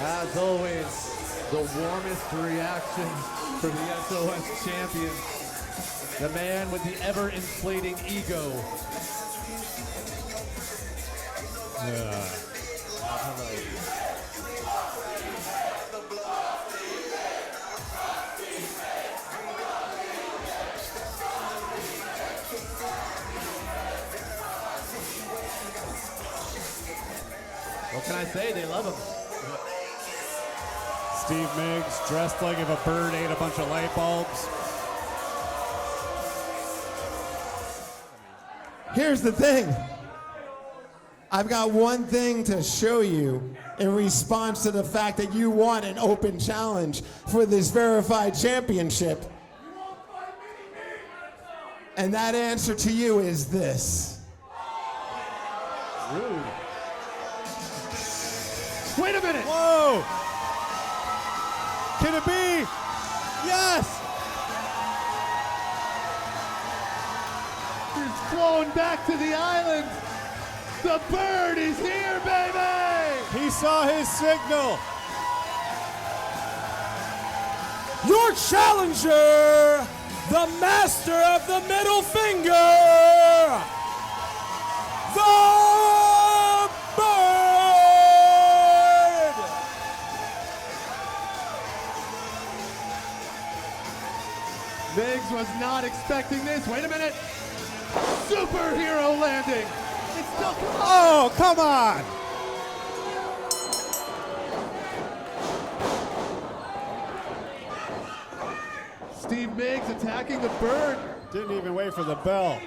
As always, the warmest reactions for the SOS champion. The man with the ever-inflating ego. What can I say? They love him. Steve Migs dressed like if a bird ate a bunch of light bulbs. Here's the thing. I've got one thing to show you in response to the fact that you won an open challenge for this verified championship. And that answer to you is this. Rude. Wait a minute! Whoa! Can it be? Yes! He's flown back to the island. The bird is here, baby! He saw his signal. Your challenger, the master of the middle finger, the bird! Migs was not expecting this. Wait a minute. Superhero landing. It's still coming. Oh, come on! Steve Migs attacking the bird. Didn't even wait for the bell.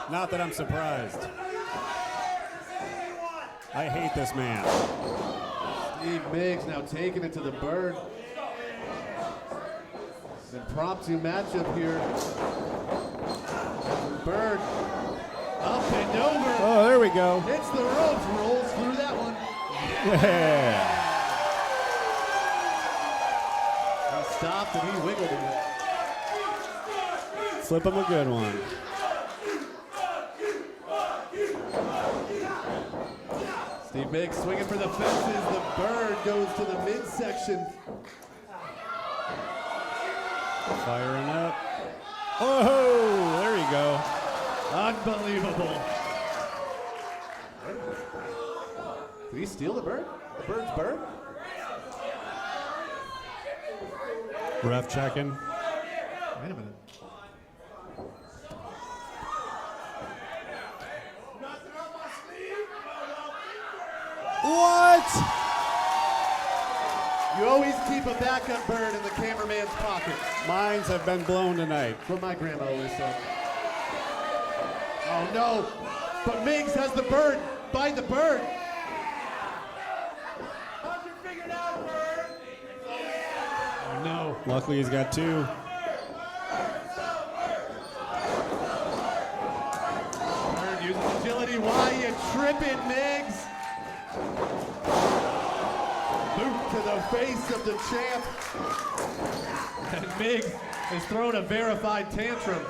Not that I'm surprised. I hate this man. Steve Migs now taking it to the bird. Impromptu matchup here. Bird up and over. Oh, there we go. Hits the ropes, rolls through that one. Yeah. He stopped and he wiggled it. Flip him a good one. Steve Migs swinging for the fences. The bird goes to the midsection. Firing up. Oh, there you go. Unbelievable. Did he steal the bird? The bird's bird? Ref checking. Wait a minute. What? You always keep a backup bird in the cameraman's pocket. Mines have been blown tonight. What my grandma always said. Oh no, but Migs has the bird. By the bird. Oh no. Luckily he's got two. Bird uses agility. Why you tripping, Migs? Boot to the face of the champ. And Migs has thrown a verified tantrum.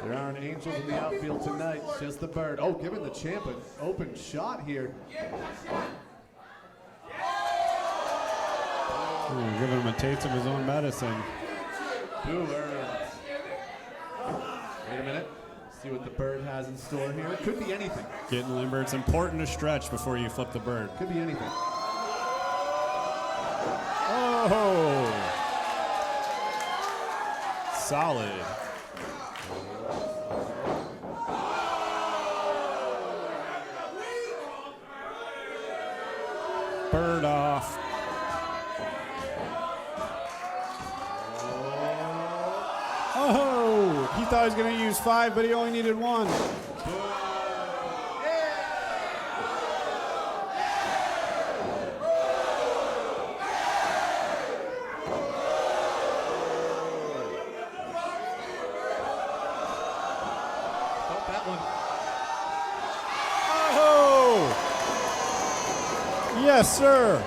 There aren't angels in the outfield tonight, just the bird. Oh, giving the champ an open shot here. Ooh, giving him a taste of his own medicine. Wait a minute. See what the bird has in store here. It could be anything. Getting limber. It's important to stretch before you flip the bird. Could be anything. Oh! Solid. Bird off. Oh! He thought he was going to use 5, but he only needed 1. Oh! Yes, sir.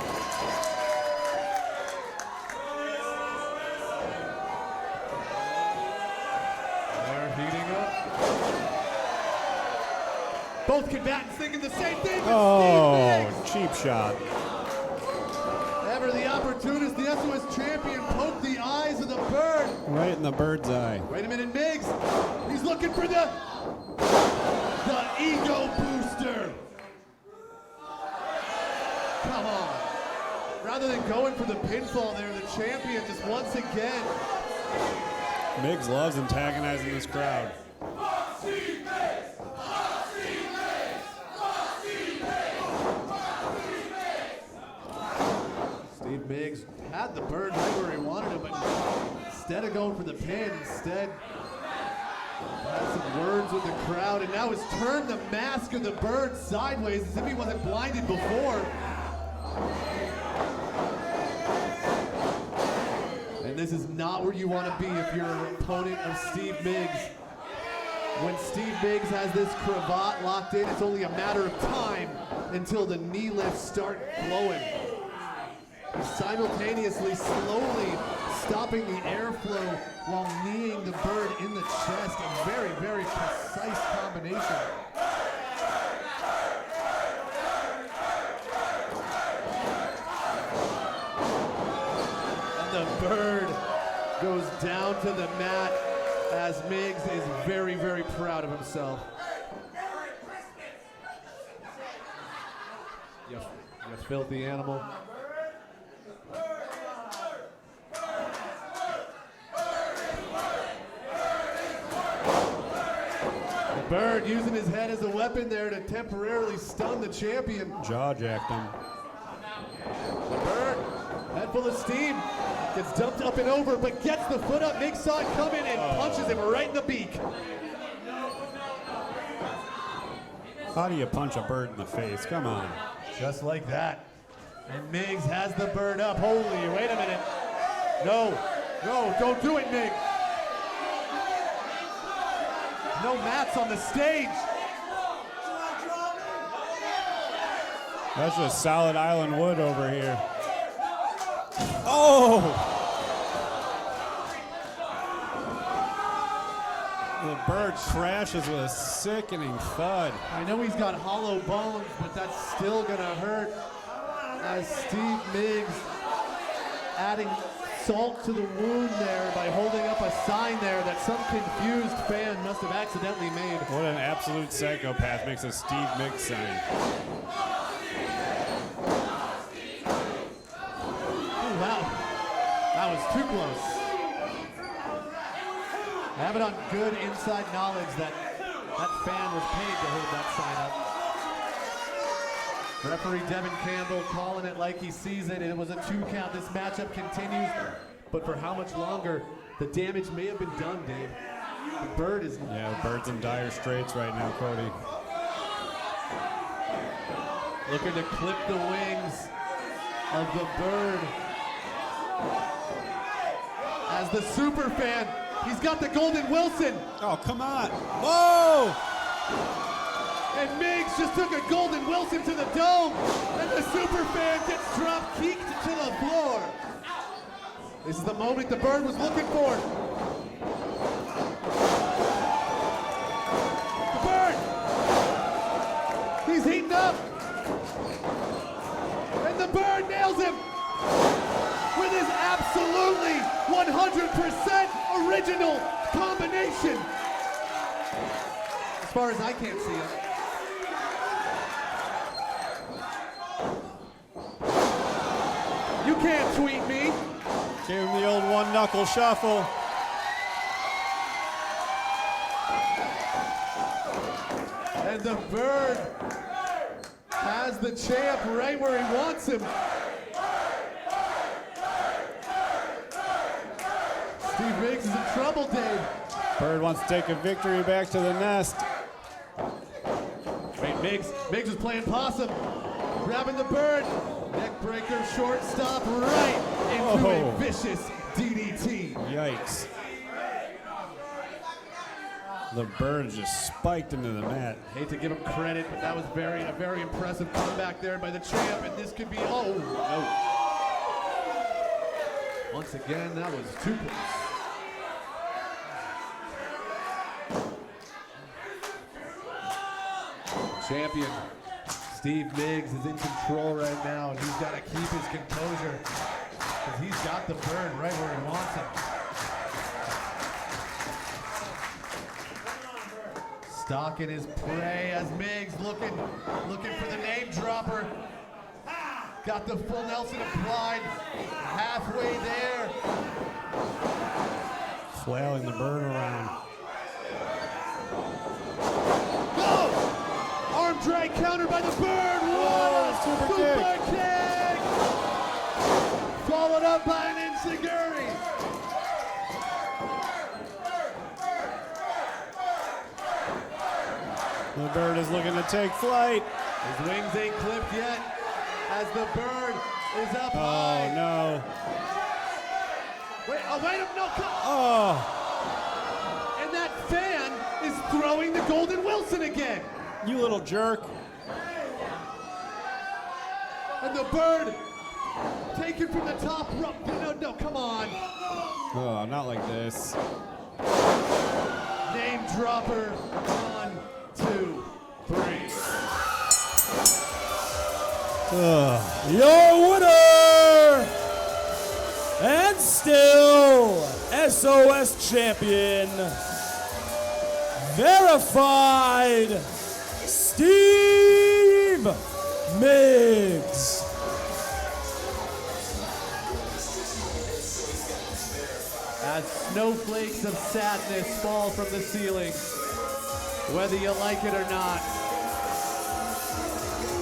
There both combatants thinking the same thing. Oh, cheap shot. Ever the opportunist, the SOS champion, poked the eyes of the bird. Right in the bird's eye. Wait a minute, Migs. He's looking for the ego booster. Come on. Rather than going for the pinfall there, the champion just once again. Migs loves antagonizing this crowd. Steve Migs had the bird right where he wanted him, but instead of going for the pin, instead had some words with the crowd, and now has turned the mask of the bird sideways as if he wasn't blinded before. And this is not where you want to be if you're an opponent of Steve Migs. When Steve Migs has this cravat locked in, it's only a matter of time until the knee lifts start flowing. Simultaneously, slowly stopping the airflow while kneeing the bird in the chest. A very, very precise combination. And the bird goes down to the mat as Migs is very, very proud of himself. You filthy animal. Bird using his head as a weapon there to temporarily stun the champion. Jaw jacked him. The bird, head full of steam, gets dumped up and over, but gets the foot up. Migs saw it coming and punches him right in the beak. How do you punch a bird in the face? Come on. Just like that. And Migs has the bird up. Holy, wait a minute. No, don't do it, Migs. No mats on the stage. That's just solid island wood over here. Oh! The bird crashes with a sickening thud. I know he's got hollow bones, but that's still gonna hurt. As Steve Migs adding salt to the wound there by holding up a sign there that some confused fan must have accidentally made. What an absolute psychopath makes a Steve Migs sign. Oh, wow. That was too close. I have it on good inside knowledge that that fan was paid to hold that sign up. Referee Devon Campbell calling it like he sees it. It was a 2 count. This matchup continues, but for how much longer? The damage may have been done, Dave. The bird is... Yeah, the bird's in dire straits right now, Cody. Looking to clip the wings of the bird. As the super fan, he's got the Golden Wilson. Oh, come on. Whoa! And Migs just took a Golden Wilson to the dome, and the super fan gets drop kicked to the floor. This is the moment the bird was looking for. The bird! He's heating up. And the bird nails him with his absolutely 100% original combination. As far as I can't see it. You can't tweet me. Gave him the old one-knuckle shuffle. And the bird has the champ right where he wants him. Steve Migs is in trouble, Dave. Bird wants to take a victory back to the nest. Wait, Migs is playing possum. Grabbing the bird. Neck breaker, shortstop, right into a vicious DDT. Yikes. The bird just spiked into the mat. Hate to give him credit, but that was a very impressive comeback there by the champ, and this could be, oh no. Once again, that was too close. Champion Steve Migs is in control right now, and he's got to keep his composure because he's got the bird right where he wants him. Stalking his prey as Migs looking for the name dropper. Got the full Nelson applied, halfway there. Flailing the bird around. Arm drag countered by the bird. What a super kick! Followed up by an enziguri. The bird is looking to take flight. His wings ain't clipped yet as the bird is up Oh, high. no. Wait, no, come. Oh, And that fan is throwing the Golden Wilson again. you little jerk. And the bird taken from the top rope. No, come on. Oh, not like this. Name dropper. 1, 2, 3. Your winner and still SOS champion, verified Steve Migs. As snowflakes of sadness fall from the ceiling, whether you like it or not,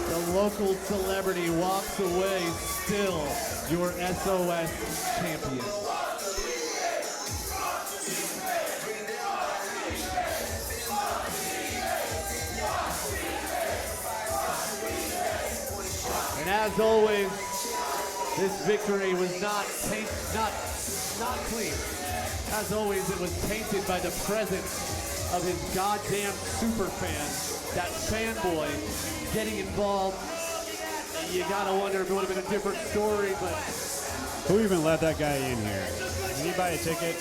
the local celebrity walks away still your SOS champion. And as always, this victory was not clean. As always, it was tainted by the presence of his goddamn super fan, that fanboy, getting involved. You gotta wonder if it would have been a different story, but Who even let that guy in here? Did he buy a ticket?